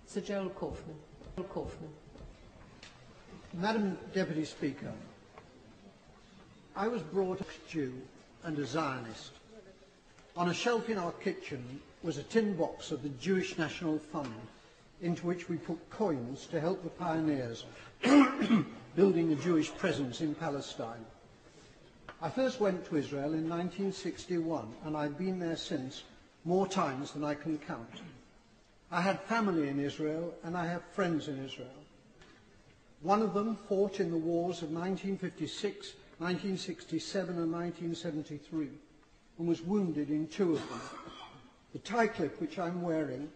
Sir Joel Kaufman. Madam Deputy Speaker, I was brought up a Jew and a Zionist. On a shelf in our kitchen was a tin box of the Jewish National Fund, into which we put coins to help the pioneers building a Jewish presence in Palestine. I first went to Israel in 1961, and I've been there since more times than I can count. I had family in Israel, and I have friends in Israel. One of them fought in the wars of 1956, 1967 and 1973, and was wounded in two of them. The tie clip which I'm wearing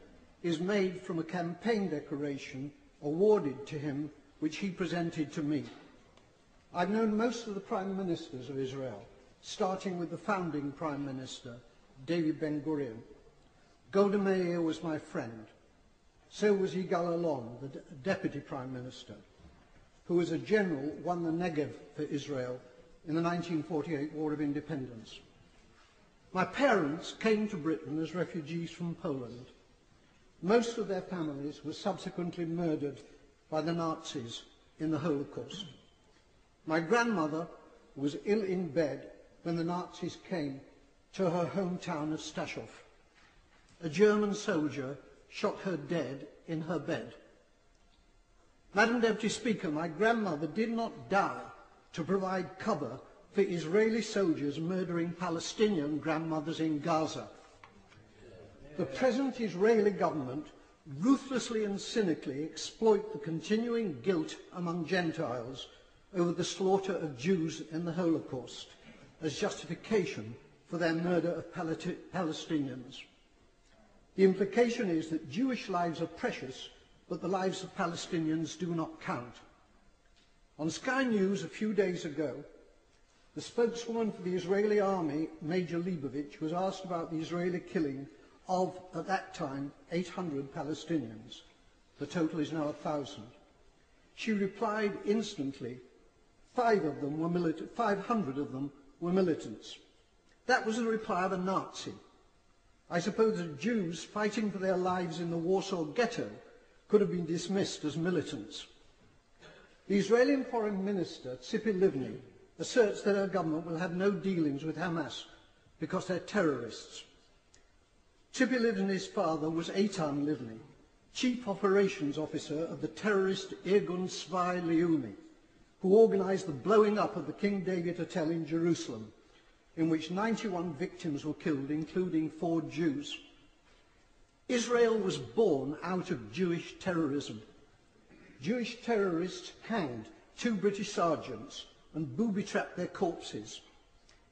is made from a campaign decoration awarded to him, which he presented to me. I've known most of the prime ministers of Israel, starting with the founding prime minister, David Ben-Gurion. Golda Meir was my friend. So was Yigal Allon, the deputy prime minister, who as a general won the Negev for Israel in the 1948 War of Independence. My parents came to Britain as refugees from Poland. Most of their families were subsequently murdered by the Nazis in the Holocaust. My grandmother was ill in bed when the Nazis came to her hometown of Stachov. A German soldier shot her dead in her bed. Madam Deputy Speaker, my grandmother did not die to provide cover for Israeli soldiers murdering Palestinian grandmothers in Gaza. The present Israeli government ruthlessly and cynically exploit the continuing guilt among Gentiles over the slaughter of Jews in the Holocaust as justification for their murder of Palestinians. The implication is that Jewish lives are precious, but the lives of Palestinians do not count. On Sky News a few days ago, the spokeswoman for the Israeli army, Major Leibovich, was asked about the Israeli killing of, at that time, 800 Palestinians. The total is now 1,000. She replied instantly, 500 of them were militants. That was the reply of a Nazi. I suppose that Jews fighting for their lives in the Warsaw Ghetto could have been dismissed as militants. The Israeli Foreign Minister, Tzipi Livni, asserts that her government will have no dealings with Hamas because they're terrorists. Tzipi Livni's father was Eitan Livni, Chief Operations Officer of the terrorist Irgun Tzvai Leumi, who organized the blowing up of the King David Hotel in Jerusalem, in which 91 victims were killed, including 4 Jews. Israel was born out of Jewish terrorism. Jewish terrorists hanged 2 British sergeants and booby-trapped their corpses.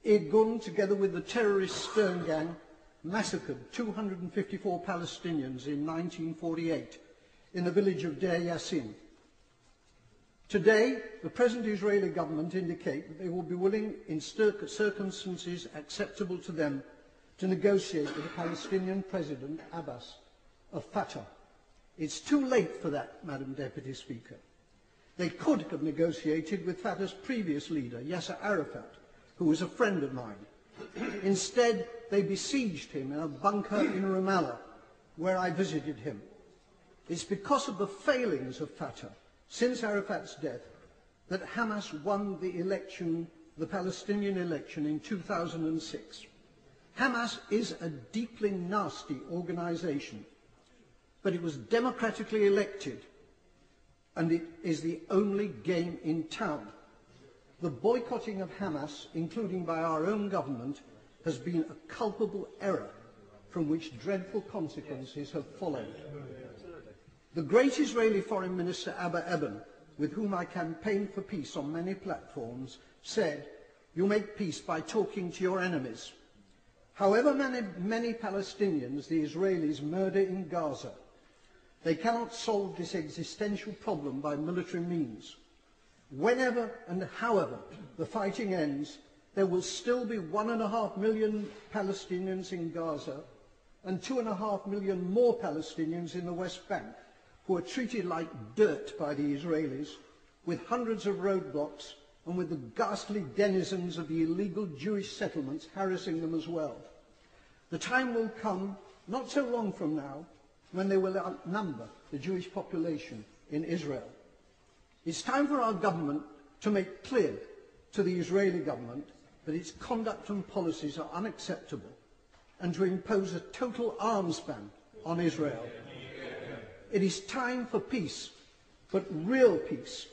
Irgun, together with the terrorist Stern Gang, massacred 254 Palestinians in 1948 in the village of Deir Yassin. Today, the present Israeli government indicate that they will be willing, in circumstances acceptable to them, to negotiate with the Palestinian President, Abbas, of Fatah. It's too late for that, Madam Deputy Speaker. They could have negotiated with Fatah's previous leader, Yasser Arafat, who was a friend of mine. Instead, they besieged him in a bunker in Ramallah, where I visited him. It's because of the failings of Fatah since Arafat's death that Hamas won the election, the Palestinian election in 2006. Hamas is a deeply nasty organization, but it was democratically elected, and it is the only game in town. The boycotting of Hamas, including by our own government, has been a culpable error from which dreadful consequences have followed. The great Israeli Foreign Minister Abba Eban, with whom I campaigned for peace on many platforms, said, "You make peace by talking to your enemies." However many Palestinians the Israelis murder in Gaza, they cannot solve this existential problem by military means. Whenever and however the fighting ends, there will still be 1.5 million Palestinians in Gaza and 2.5 million more Palestinians in the West Bank, who are treated like dirt by the Israelis, with hundreds of roadblocks and with the ghastly denizens of the illegal Jewish settlements harassing them as well. The time will come, not so long from now, when they will outnumber the Jewish population in Israel. It's time for our government to make clear to the Israeli government that its conduct and policies are unacceptable and to impose a total arms ban on Israel. It is time for peace, but real peace,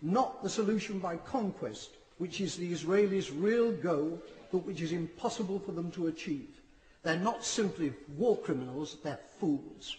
not the solution by conquest, which is the Israelis' real goal, but which is impossible for them to achieve. They're not simply war criminals, they're fools.